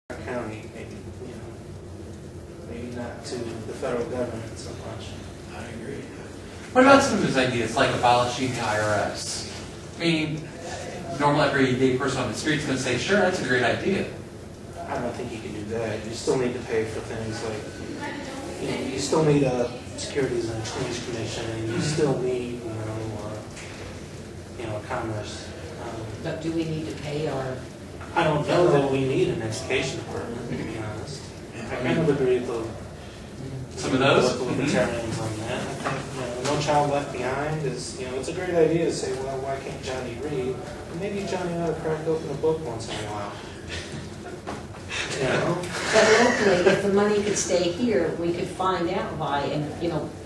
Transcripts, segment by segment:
county, maybe, maybe not to the federal government so much. I agree. What about some of his ideas, like abolishing the IRS? I mean, normal everyday person on the street is going to say, sure, that's a great idea. I don't think you can do that. You still need to pay for things like, you still need a Securities and Exchange Commission, and you still need, commerce. But do we need to pay our... I don't know that we need an education department, to be honest. I kind of agree with some of those with libertarians on that. I think No Child Left Behind is, it's a great idea to say, well, why can't Johnny read? Well, maybe Johnny ought to crack open a book once in a while. But locally, if the money could stay here, we could find out why and,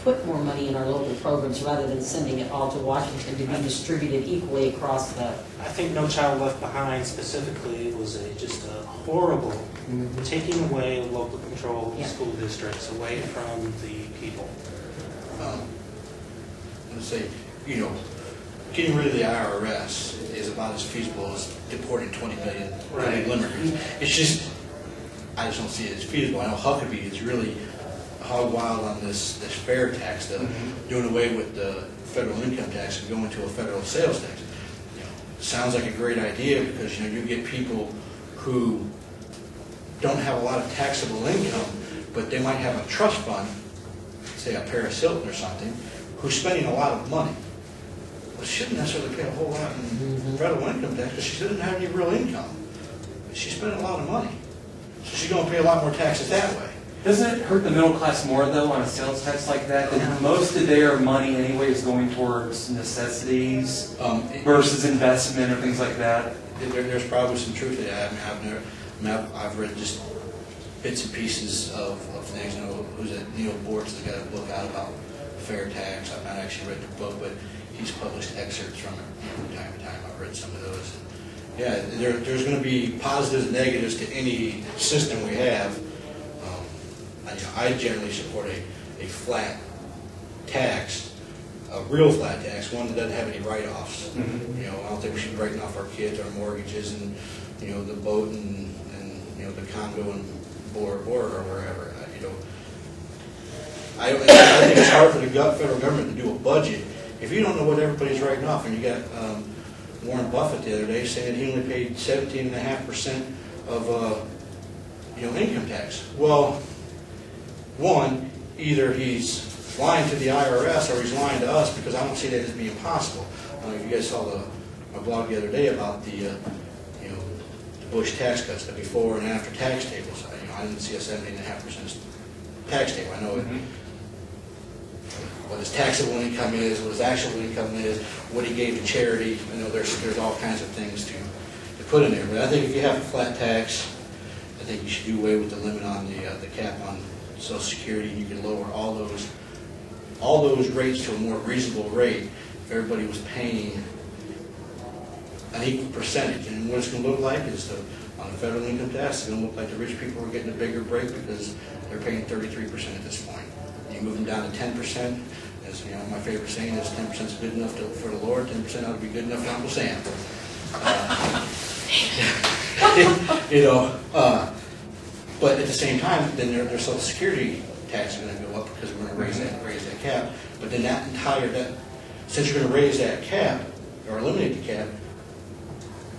put more money in our local programs rather than sending it all to Washington to be distributed equally across the... I think No Child Left Behind specifically was just a horrible taking away local control of school districts away from the people. Let's say, getting rid of the IRS is about as feasible as deporting 20 million illegal immigrants. It's just, I just don't see it as feasible. I know Huckabee is really hog wild on this fair tax, doing away with the federal income tax and going to a federal sales tax. Sounds like a great idea because you get people who don't have a lot of taxable income, but they might have a trust fund, say a Paris Hilton or something, who's spending a lot of money. Well, she shouldn't necessarily pay a whole lot in federal income tax because she doesn't have any real income. But she's spending a lot of money. So she's going to pay a lot more taxes that way. Doesn't it hurt the middle class more, though, on a sales tax like that? That most of their money anyway is going towards necessities versus investment or things like that? There's probably some truth to that. I've read just bits and pieces of things. Who's that? Neil Bort's got a book out about fair tax. I've not actually read the book, but he's published excerpts from it from time to time. I've read some of those. Yeah, there's going to be positives and negatives to any system we have. I generally support a flat tax, a real flat tax, one that doesn't have any write-offs. I don't think we should be writing off our kids, our mortgages, and the boat and the condo and board or wherever. I think it's hard for the federal government to do a budget if you don't know what everybody's writing off. And you got Warren Buffett the other day saying he only paid 17.5% of income tax. Well, one, either he's lying to the IRS or he's lying to us, because I don't see that as being possible. You guys saw my blog the other day about the Bush tax cuts, the before and after tax tables. I didn't see a 17.5% tax table. I know what his taxable income is, what his actual income is, what he gave to charity. I know there's all kinds of things to put in there. But I think if you have a flat tax, I think you should do away with the limit on the cap on Social Security. You can lower all those rates to a more reasonable rate if everybody was paying an equal percentage. And what it's going to look like is on the federal income tax, it's going to look like the rich people are getting a bigger break because they're paying 33% at this point. You move them down to 10%. As my favorite saying is 10% is good enough for the Lord, 10% ought to be good enough for Uncle Sam. But at the same time, then their Social Security tax is going to go up because we're going to raise that cap. But then since you're going to raise that cap or eliminate the cap,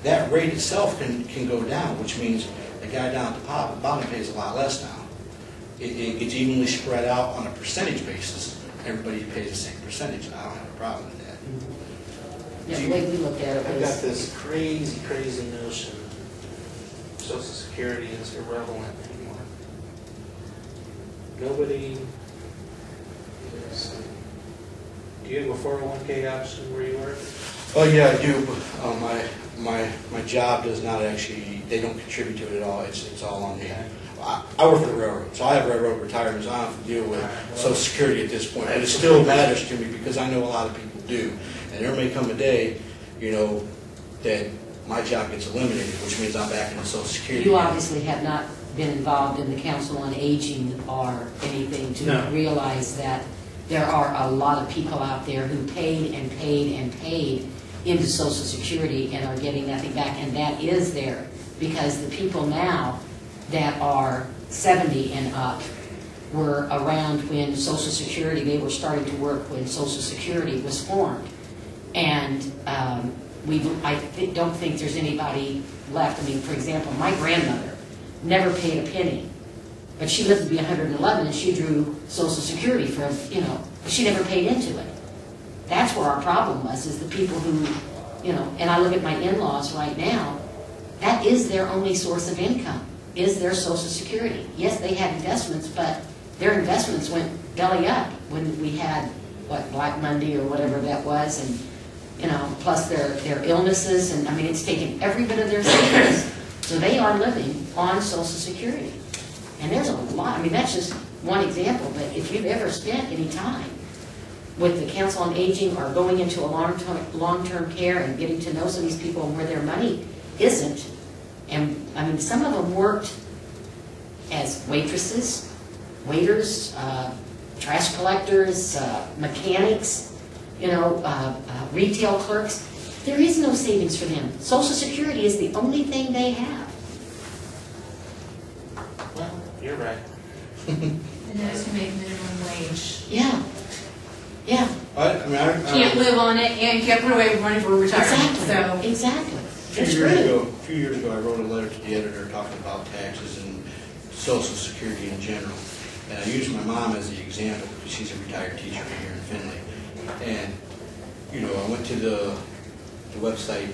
that rate itself can go down, which means the guy down at the bottom pays a lot less now. It gets evenly spread out on a percentage basis. Everybody pays the same percentage, and I don't have a problem with that. Yeah, the way we look at it I've is... got this crazy notion Social Security is irrelevant anymore. Nobody is... Do you have a 401k option where you work? Oh yeah, I do. But my job does not actually. They don't contribute to it at all. It's all on me. I work for the railroad, so I have railroad retirement. So I don't have to deal with Social Security at this point. But it still matters to me because I know a lot of people do. And there may come a day, that my job gets eliminated, which means I'm back in the Social Security. You obviously have not been involved in the Council on Aging or anything to realize that there are a lot of people out there who paid and paid and paid into Social Security and are getting nothing back, and that is there because the people now that are 70 and up were around when Social Security, they were starting to work when Social Security was formed. And don't think there's anybody left. I mean, for example, my grandmother never paid a penny, but she lived to be 111 and she drew Social Security for, you know, she never paid into it. That's where our problem was, is the people who, you know, and I look at my in-laws right now, that is their only source of income, is their Social Security. Yes, they had investments, but their investments went belly up when we had, what, Black Monday or whatever that was, and, you know, plus their illnesses, and I mean, it's taken every bit of their savings. So they are living on Social Security. And there's a lot, I mean, that's just one example, but if you've ever spent any time with the Council on Aging or going into a long-term care and getting to know some of these people and where their money isn't, and I mean, some of them worked as waitresses, waiters, trash collectors, mechanics, you know, retail clerks. There is no savings for them. Social Security is the only thing they have. Well, you're right. And those who make minimum wage Yeah, yeah. can't live on it and can't put away money for retirement. Exactly, So exactly. A That's few true. years ago, I wrote a letter to the editor talking about taxes and Social Security in general. And I used my mom as the example because she's a retired teacher here in Findlay. And, you know, I went to the website,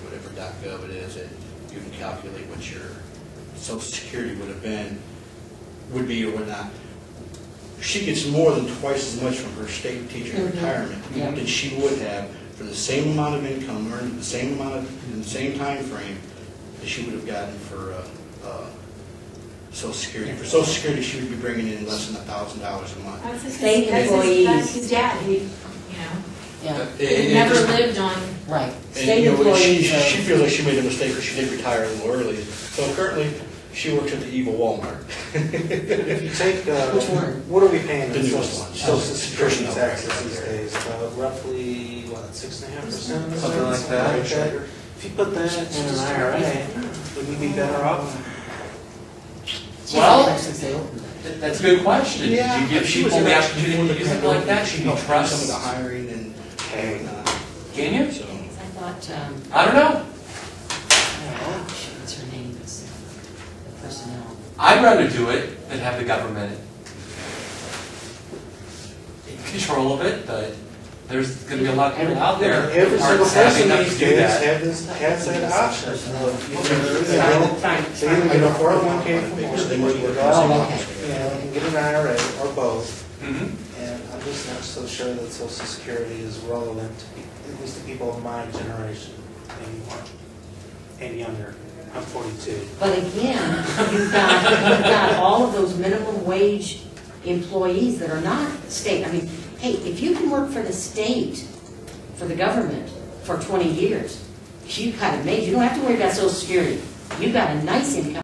whatever .gov it is, and you can calculate what your Social Security would be or whatnot. She gets more than twice as much from her state teacher retirement than she would have for the same amount of income earned, the same amount in the same time frame that she would have gotten for Social Security. For Social Security, she would be bringing in less than $1,000 a month. I was just State that's employees. his dad. He, you know, Yeah, he never lived on. right. And, State you know, employees she feels like she made a mistake because she did retire a little early. So currently, she works at the evil Walmart. If you take, Which one? what are we paying The in newest Social one. Social Security Personnel taxes record these out there. days? Roughly, what, 6.5%? Something like that. If you put that in an IRA, would we be better off? Well, Since they opened it. that's a good question. Yeah. Did you give people the opportunity to use it like that? Should you Help trust? some of the hiring and whatnot. Can you? So, I thought, I don't know. what's her name? It's the personnel. I'd rather do it than have the government in control of it, but there's going to be a lot of people out there. Every who aren't single savvy person enough these to do days that. has that option. So either get a 401k from work, or you can go out and, you know, you can get an IRA or both. Mhm. And I'm just not so sure that Social Security is relevant, at least to people of my generation anymore, and younger. I'm 42. But again, you've got all of those minimum wage employees that are not state. I mean, hey, if you can work for the state, for the government, for 20 years, you kind of made, you don't have to worry about Social Security. You've got a nice income.